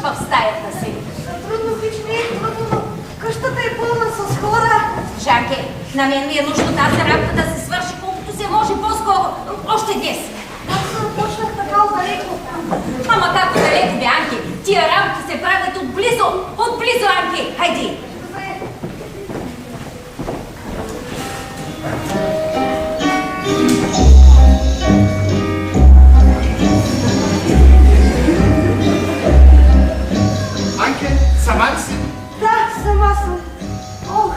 в стаята си. Трудно, бич, не е трудно, но къщата е пълна с хора. Жанке, на мен ми е нужно тази работа да се свърши колкото се може по-скоро. Още 10. Аз почнах така отдалеко. Ама как далеко бе, Анки? Тия работи се правят отблизо. Отблизо, Анки. Хайди. Анке, сама ли си? Да, сама съм. Ох,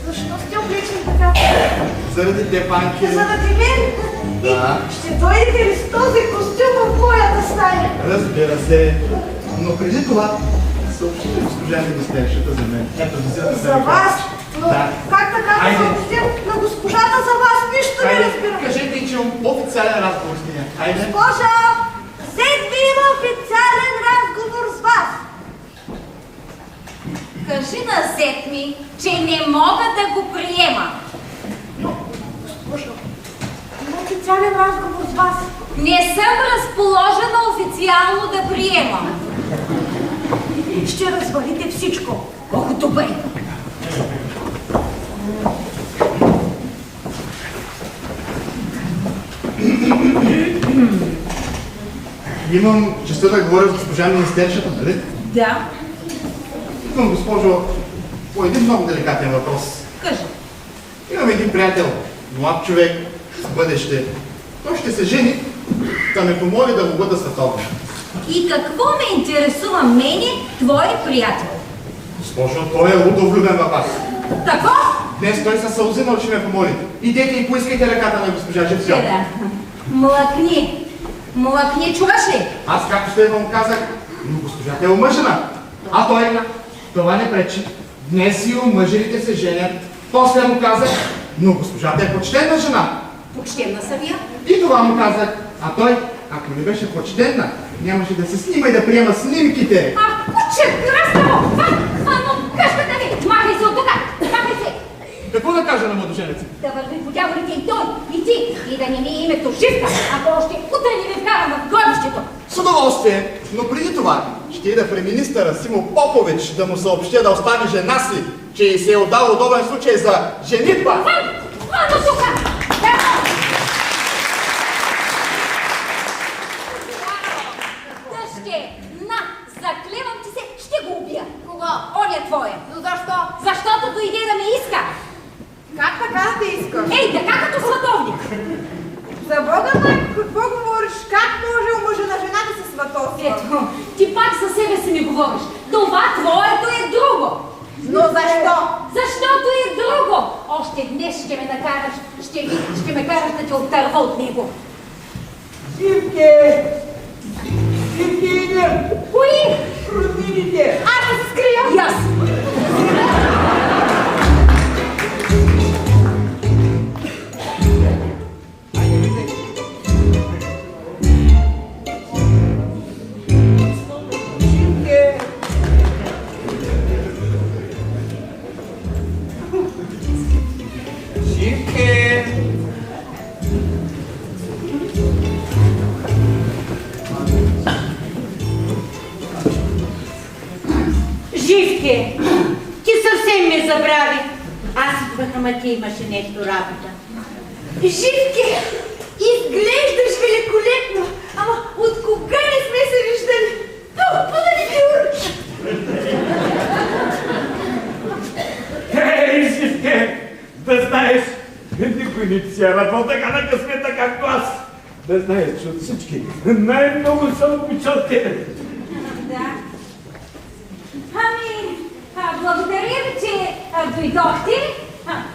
защо сте облечени така? Заради теб, Анке. Заради мен? Да. Ще дойдете ли с този костюм в моята стая? Разбира се. Но преди това, съобщи ли госпожа министершата за мен? Ето, визията За вас? Но Да. как така да Айде. съобщим на госпожата за вас? Нищо не Хайде, разбирам. кажете и, че имам официален разговор с нея. Хайде. Госпожа, Седми има официален разговор с вас. Кажи на зет ми, че не мога да го приема. Но, госпожа, има официален разговор с вас. Не съм разположена официално да приемам. Ще развалите всичко. Ох, добре. Имам честа да говоря с госпожа министершата, нали? Да, Искам, госпожо, по един много деликатен въпрос. кажи. Имам един приятел, млад човек, с бъдеще. Той ще се жени, да ме помоли да му бъда световен. И какво ме интересува мене, твой приятел? Госпожо, той е лудо влюбен във вас. Тако? Днес той със сълзина ще ме помоли. Идете и поискайте ръката на госпожа Жепсион. Да. Млъкни. Млъкни, чуваш ли? Аз както ще му казах, но госпожата е омъжена. А той, това не пречи. Днес и омъжените се женят. После му казах, но госпожата е почтенна жена. Почтенна съвия. И това му казах. А той, ако не беше почтенна, нямаше да се снима и да приема снимките. Куче, краставо! Но къщата ви! Махай се от тук! Махай се! Какво да кажа на младоженеца? Да върви по дяволите и той, и ти, и да не ми е името Живка, ако още утре не ви вкарам в гробището. С удоволствие, но преди това ще ида при министъра Симо Попович да му съобщя да остави жена си, че й се е отдал удобен случай за женитба. Вън от тук! Дъжке, на, заклевам ти се, ще го убия. Кого? Оня твоя. Но защо? Защото дойде да ме иска. Как така те искаш? Ей, така като световник. За Бога, майко, какво говориш? Как може омъжена жена да се сватовства? Ето, ти пак за себе си ми говориш. Това твоето е друго. Но защо? Защото е друго. Още днес ще ме накараш, ще ме караш да те оттърва от него. Живке! Живке, идем! Кои? Роднините! Аз да се скрия. И аз. Живке! Живке! Живке, ти съвсем ме забрави. Аз идвах, ама ти имаше нещо работа. Живке, изглеждаш великолепно, ама от кога не сме се виждали? Подари Ей, Живке! Да знаеш, никой не ти си е радвал така на късмета, както аз. Да знаеш, че от всички най-много съм обичал тебе. Да. Ами, благодаря ви, че дойдохте.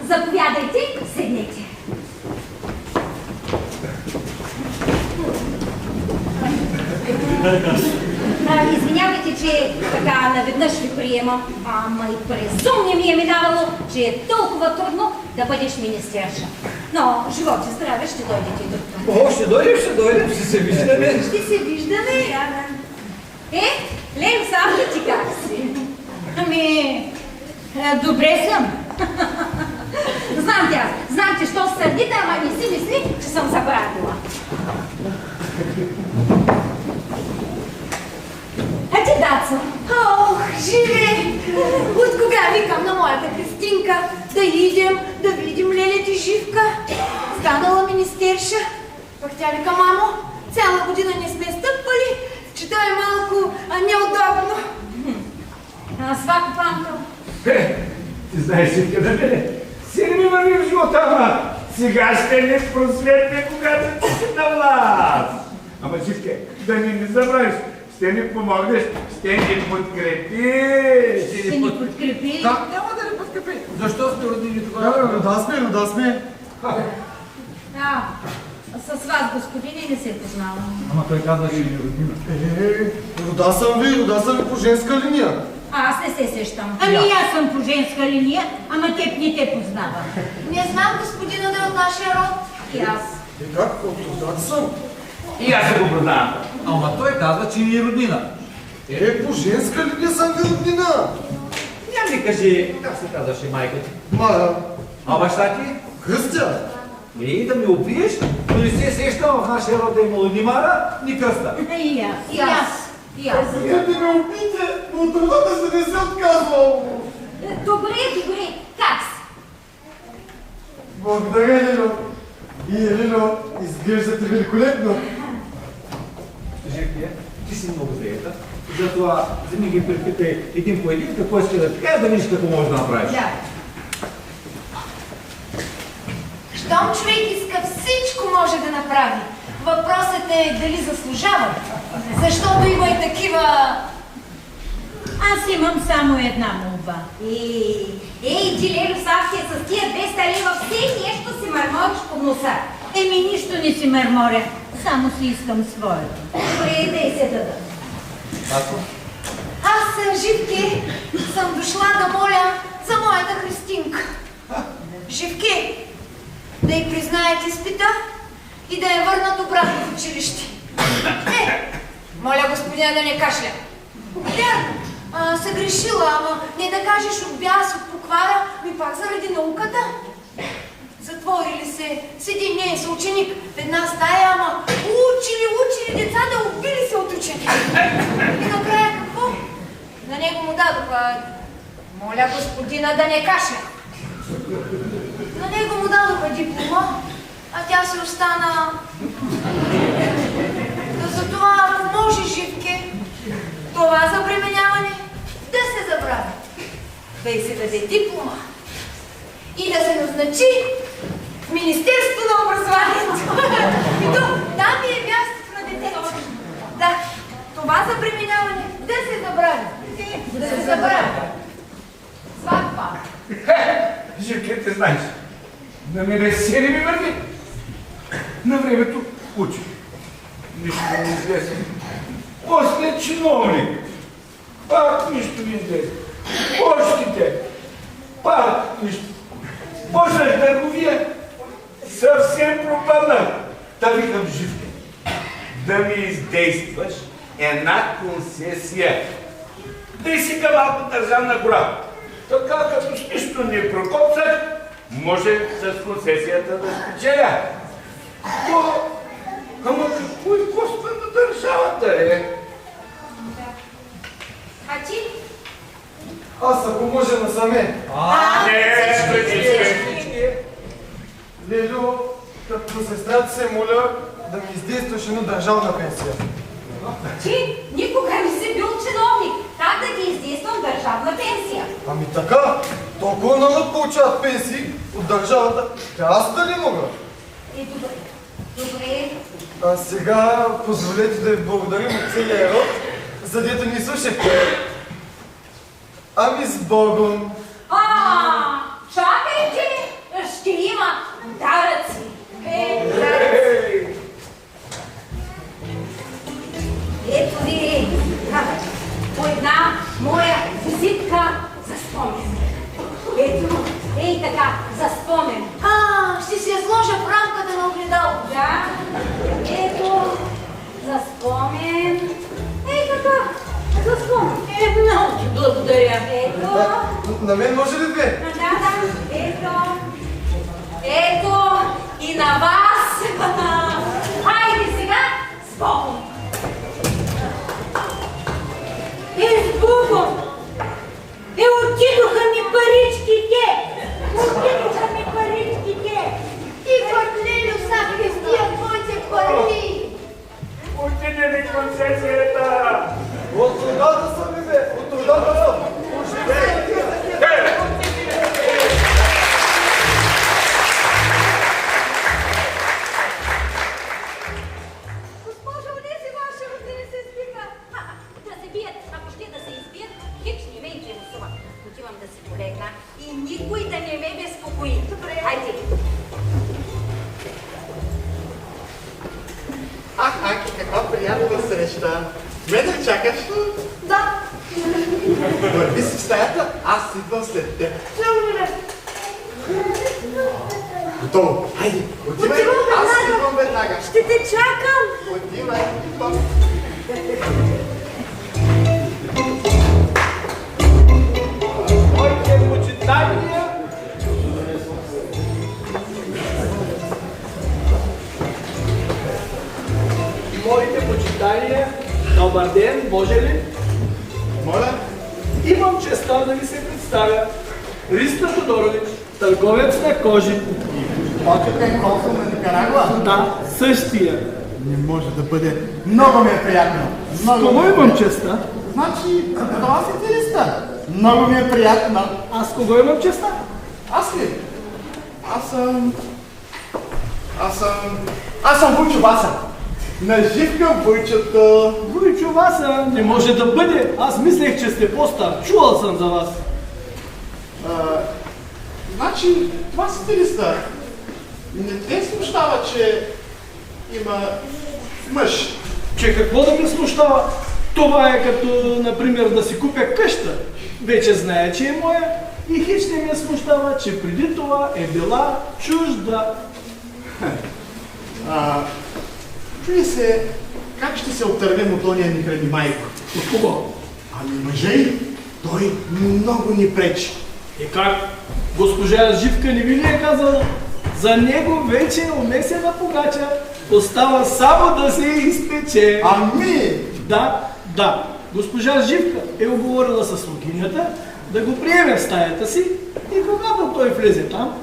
Заповядайте, седнете. Извинявайте, че така наведнъж ви приемам, ама и през ум не ми е минавало, че е толкова трудно да бъдеш министерша. Но живот и здраве, ще дойдете и тук. О, ще дойдем, ще се виждаме. Ще се виждаме. Лело, сам ли ти как си? Ами, добре съм. Знам, че що сърдите, ама не си мисли, че съм забравила. Ти, Дацо, Живе! От кога викам на моята Христинка да идем, да видим лелята Живка. Станала министерша. Пък тя вика, мамо, цяла година не сме стъпвали, че то е малко неудобно. Свако Панко. Ти знаеш ли къде бе? Си не ми върви в живота, ама сега ще не просветне, когато ти си на власт. Ама Живке, да не забравиш, ще ни помогнеш, ще ни подкрепиш. Ще ни подкрепи. Няма да ни подкрепи. Защо сте родили тогава? Рода сме. С вас, господине, не се познавам. Ама той каза, че ни роднина. Рода съм ви по женска линия. Аз не се сещам. Ами аз съм по женска линия, ама теб не те познавам. Не знам господина да е от нашия род. И аз. Как? От рода съм. И аз се го познавам. Ама той каза, че ни е роднина. По женска линия съм ви роднина. Я ми кажи, как се казваше майка ти? Мая. А баща ти? Кръстя. Да ме убиеш, но не се сещам в нашия род да е имало ни Мара, ни Кръста. И аз. И аз. И аз. Искате ме убийте, но от родата се не се отказвал. Добре. Как си? Благодаря, Лино. И Елино, изглеждате великолепно. Живке, ти си много заета. Затова вземи ги препитай един по един, какво иска да ти кажа, да видиш какво можеш да направиш. Да. Щом човек иска, всичко може да направи. Въпросът е дали заслужава. Защото има и такива... Аз имам само една молба. Ей, ти Лелю Савкия, с тия 200 лева все нещо си мърмориш по носа. Еми нищо не си мърморя, само си искам своето. Добре, да и се дада. Аз, Живке, съм дошла да моля за моята Христинка. Живке, да й признаят изпита и да я върнат обратно в училище. Моля господина да не кашля. Вярно, съгрешила, ама не да кажеш от бяс, от поквара, ми пак заради науката. Затворили се с един неин съученик в една стая, ама учили децата, убили се от ученик. И накрая какво? На него му дадоха, моля господина да не кашля. На него му дадоха диплома, а тя се остана. Затова, ако може, Живке, това забременяване да се забрави. Да й се даде диплома и да се назначи в Министерство на образованието. И то, там ми е мястото на детето. Да, това забременяване да се забрави. Да се забрави. Сватба. Живке, ти знаеш, на мене се не ми върви. На времето учи. Нищо не ми излезе. После чиновник. Пак нищо не излезе. Почтите. Пак нищо. Почнах търговия. Съвсем пропаднах. Та викам, Живке, да ми издействаш една концесия. Да и сега малко държавна гора. Така като с нищо не прокопсах, може с концесията да спечеля. Ама какво и коства на държавата е? А ти? Аз ако може насаме. Лелю, като сестрата се моля да ми издействаш една държавна пенсия. Ти никога не си бил чиновник. Как да ти издействам държавна пенсия? Ами така, толкова народ получават пенсии от държавата, аз да не мога. Добре. А сега позволете да ви благодарим от целия род, за дето ни слушахте. Ами с Богом! Чакайте, ще има даръци. Ето ви по една моя визитка за спомен. Ето, ей така, за спомен. Ще си я сложа в рамката на огледало. Да, ето, за спомен. Ей така, за спомен. Много ти благодаря. Ето. На мен може ли две? Да, ето. Ето и на вас. Хайде сега с Богом. С Богом! да чакаш. Да. Върви си в стаята, аз идвам след теб. Готово. Хайде, отивай. Аз идвам веднага. Ще те чакам. Отивай. Моите почитания. Моите почитания. Добър ден, може ли? Моля? Имам честа да ви се представя. Риста Тодорович, търговец на кожи. Почетен консул на Никарагуа? Да, същия. Не може да бъде. Много ми е приятно. С кого имам честа? Значи, това си ти листа. Много ми е приятно. Аз с кого имам честа? Аз ли? Аз съм Войчо Васа. На Живка Войчото. Войчо Васа не може да бъде. Аз мислех, че сте по-стар. Чувал съм за вас. Значи, това си ти листа. Не те смущава, че има мъж. Че какво да ме смущава? Това е като, например, да си купя къща. Вече знае, че е моя и хич не ме смущава, че преди това е била чужда. Чуй се, как ще се отървем от ония ни храни майко? От кого? Ами мъжей, той много ни пречи. И как? Госпожа Живка не ви ли е казала? За него вече е умесена погача. Остава само да се изпече. Ами! Да. Госпожа Живка е оговорила с слугинята да го приеме в стаята си и когато той влезе там,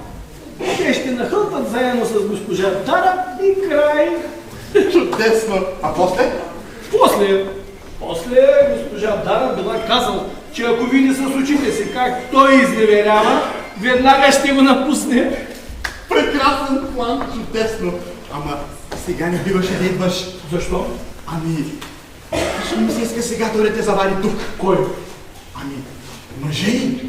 те ще нахълтат заедно с госпожа Дара и край. Чудесно! А после? После госпожа Дара била казала, че ако види с очите си как той изневерява, веднага ще го напусне. Прекрасен план, чудесно! Ама сега не биваше да идваш. Защо? Ами, ще ми се иска сега той да те завари тук. Кой? Ами, мъжей,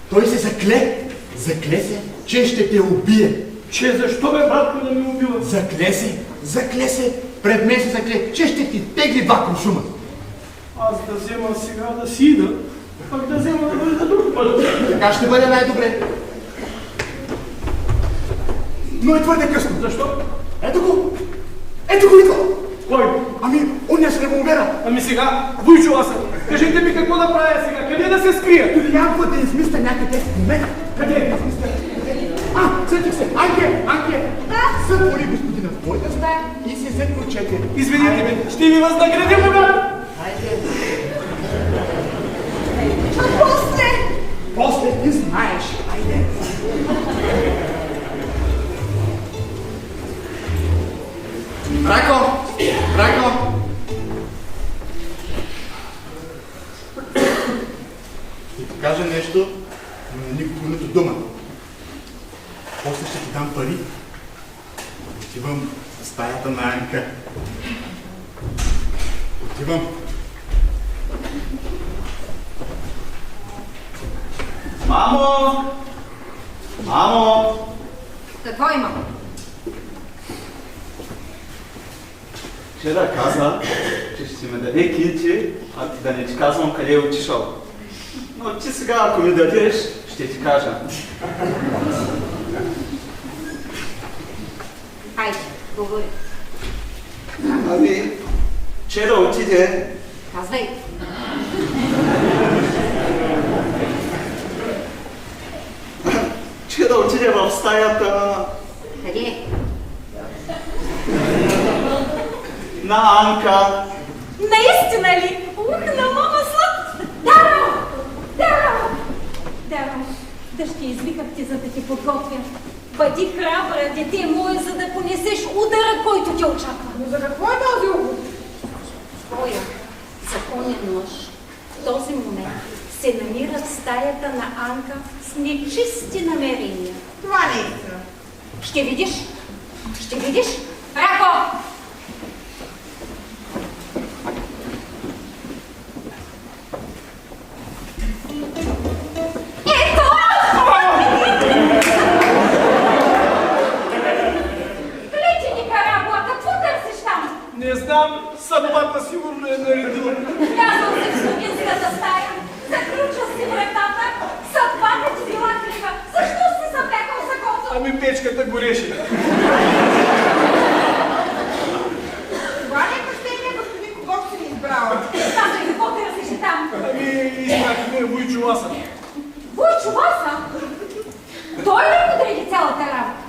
той се закле се, че ще те убие. Че защо бе, братко, да ме убива? Закле се, пред мен се закле, че ще ти тегли 2 куршума. Аз да взема сега да си ида, пък да взема да дойда друг път. Така ще бъде най-добре. Но е твърде късно. Защо? Ето го идва. Кой? Ами, оня с револвера. Ами сега, Войчо Васа, кажете ми какво да правя сега, къде да се скрия? Трябва да измисля някъде в момента. Къде? Сетих се. Анке. Сътвори господина в твоята стая и си взе ключете. Извинете ме, ще ви възнаградя мога. А после? После ти знаеш. Айде. Рако! Ще ти кажа нещо, но на никого нито дума. После ще ти дам пари. Отивам в стаята на Анка. Отивам. Мамо! Какво имам? Вчера каза, че ще ми даде килче, а да не ти казвам къде е отишъл. Но ти сега, ако ми дадеш, ще ти кажа. Хайде, говори. Ами, вчера отиде. Казвай. Вчера отиде в стаята Къде? на Анка. Наистина ли? Ух, на мама слъд! Даро! Да ще извиках ти, за да ти подготвя. Бъди храбра, дете мое, за да понесеш удара, който те очаква. Но за какво е този увод? Твоя законен мъж в този момент се намира в стаята на Анка с нечисти намерения. Това не е истина. Ще видиш? Рако! Не знам, съдбата сигурно е наредила. Браво! Казвай, какво търсиш там? Ами, искахме Войчо Васа. Войчо Васа? Той ли подреди цялата работа?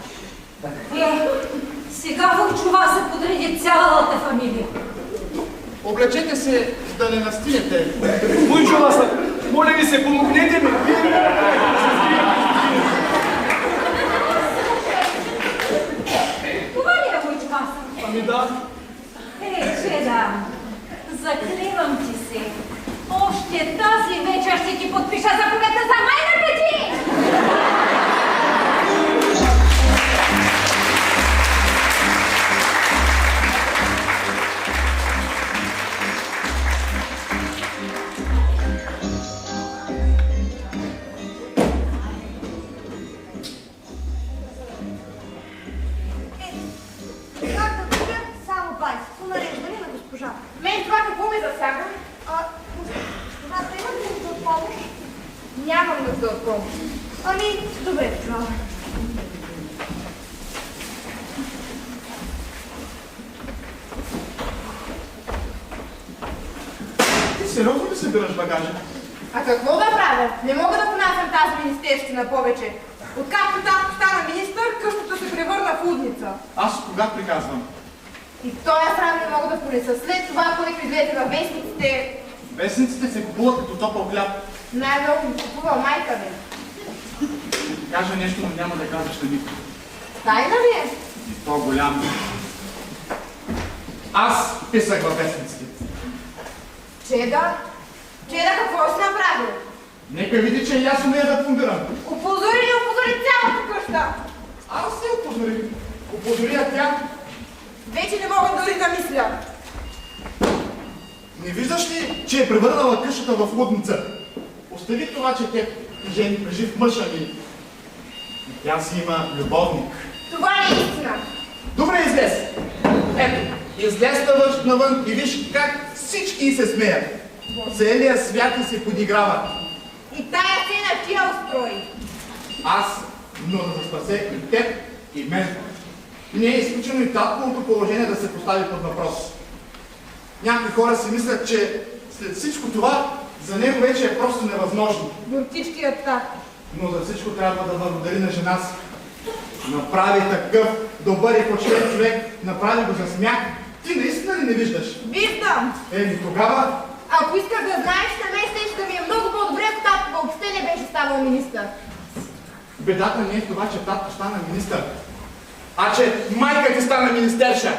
Сега Войчо Васа подреди цялата фамилия. Облечете се, да не настинете. Войчо Васа, моля ви се, помогнете ми. Това ли е Войчо Васа? Ами да. Чеда, заклевам ти се. Още тази вечер ще ти подпиша заповедта за майната ти! Как да бъде само байско нареждане на госпожа? Мен това какво ме засяга? Госпожата има ли нужда от помощ? Нямам нужда от помощ. Ами, добре, тогава. Ти сериозно ли събираш багажа? А какво да правя? Не мога да понасям тази министерщина повече. Откакто татко стана министър, къщата се превърна в лудница. Аз кога приказвам? И този срам не мога да понеса. След това, ако излезе във вестниците, Вестниците се купуват като топъл хляб. най-много ми купува майка ми. Кажа нещо, но няма да кажеш на никой. Тайна ли е? И то голям. Аз писах във вестниците. Чеда? Чеда, какво си направил? Нека види, че и аз умея да пломбирам. Опозори цялата къща. Аз се опозорих. Опозоря тя. Вече не мога дори да мисля. Не виждаш ли, че е превърнала къщата в лудница? Остави това, че те жени прежив мъжа ми. И тя си има любовник. Това не е истина. Добре, излез. Ето, излез навън и виж как всички се смеят. Целият свят и се подиграва. И тая цена ти я устрои. Аз, но да спася и теб, и мен. Не е изключено и татковото положение да се постави под въпрос. Някои хора си мислят, че след всичко това за него вече е просто невъзможно. Горчичкият так. Но за всичко трябва да благодари на жена си. Направи такъв добър и почтен човек, направи го за смях. Ти наистина ли не виждаш? Виждам. Еми тогава, Ако искаш да знаеш, на мен ще ми е много по-добре, ако татко въобще не беше станал министър. бедата не е в това, че татко стана министър, а че майка ти стана министерша.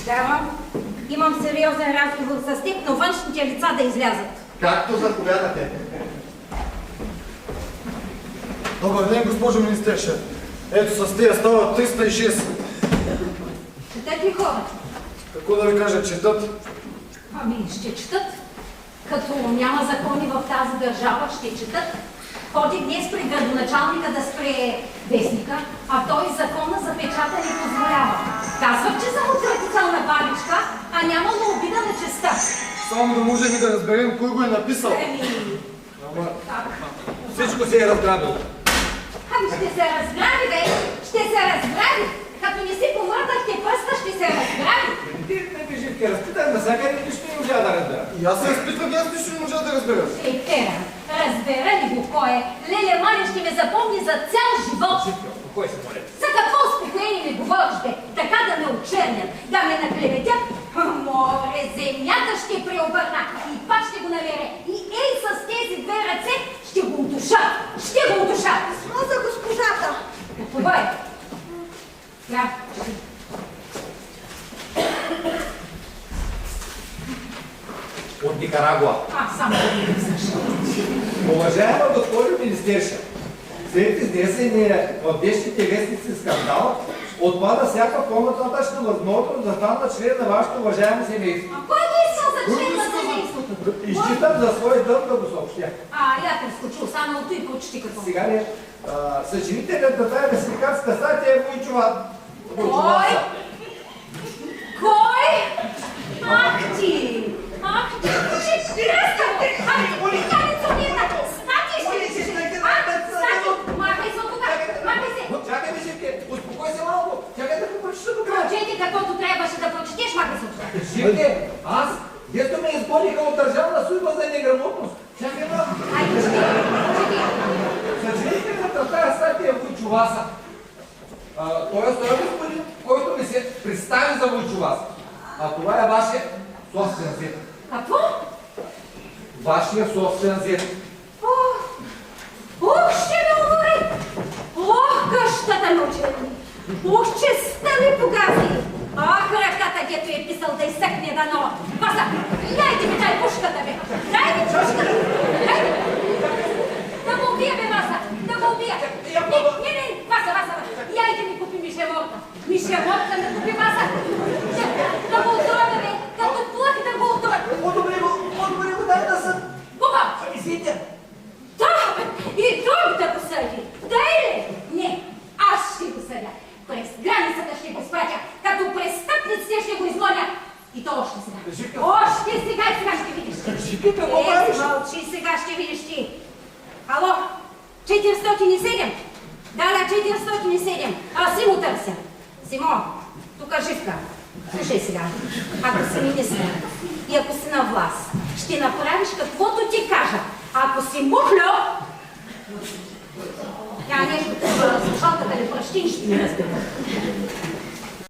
Да, имам сериозен разговор с теб, но външните лица да излязат. Както заповядате. Добър ден, госпожо министерша. Ето с тия става 306. Четат ли хората? Какво да ви кажа, четат? Ами, ще четат. Като няма закони в тази държава, ще четат. Ходих днес при градоначалника да спре вестника, а той закона за печата не позволява. Казват, че съм отвратителна бабичка, а нямало обида на честа. Само да можем и да разберем кой го е написал. Всичко се е разграбил. Ами ще се разграби, бе! Ще се разграби! Като не си помърдахте пръста, ще се разграби! Не бежите, разпитай навсякъде, нищо не можа да разбера. И аз се разпитвах, аз нищо не можа да разбера. Тера, разбера ли го кой е? Леля Маля ще ме запомни за цял живот! Кой се моля? За какво успокоение ми говориш, бе? Така да ме очернят, да ме наклеветят? Море, земята ще преобърна и пак ще го намеря. И ей с тези две ръце ще го удуша! Ще го удуша! Но за госпожата. Това е. Я. От Никарагуа. Само да ми също. Уважаема госпожо министерша, след изнесения в днешните вестници скандал, отпада всяка по-нататъчна възможност да стана член на вашето уважаемо семейство. А кой го искал за член на семейството? Изчитам за свой дълг да го съобщя. Я те скочил, останалото и почти като. Сега ли, съчинителят на тази вестникарска статия е Войчова. Кой? Кой? Ах ти! Ах ти! Поликаница ми е на стати ще ли? Стати! Махай се от тук! Махай се! Чакай, Живке! Живке, аз? Дето ме изгониха от държавна служба за неграмотност. Чакай малко. Айде, чети. Съжителята в тази статия Войчоваса. Той е стоя господин, който ми се представи за Войчоваса. А това е вашия собствен зет. Какво? Вашия собствен зет. Ох, ще ме умори! Ох, къщата ми учени! Ох, честа ми погази! Ах, ръката, дето е писал да изсъкне дано! Васа, дайте ми дай пушката ми! Дай ми пушката! Дай ми! Да го убия, бе, Васа! Да го убия! Не, Васа! Яйте ми купи мишеводка! Мишеводка да купи, Васа! Да го отровя, бе! Като плък да го отровя! По-добре го дай да съм. Кога? Изидя. Да, и той да го съди. Дай ли? Не, аз ще го съдя. През границата ще го спратя, като престъпниците ще го изгоня. И то още сега. Още сега ще видиш. Живке, какво правиш? Мълчи, сега ще видиш ти. Ало, 407. Да, 407. Аз си му търся. Симо, тук Живка. Слушай сега, ако си министър и ако си на власт, ще направиш каквото ти кажа. Ако си мухло, тя нещо, слушалката ли пръщин ще ми разбира.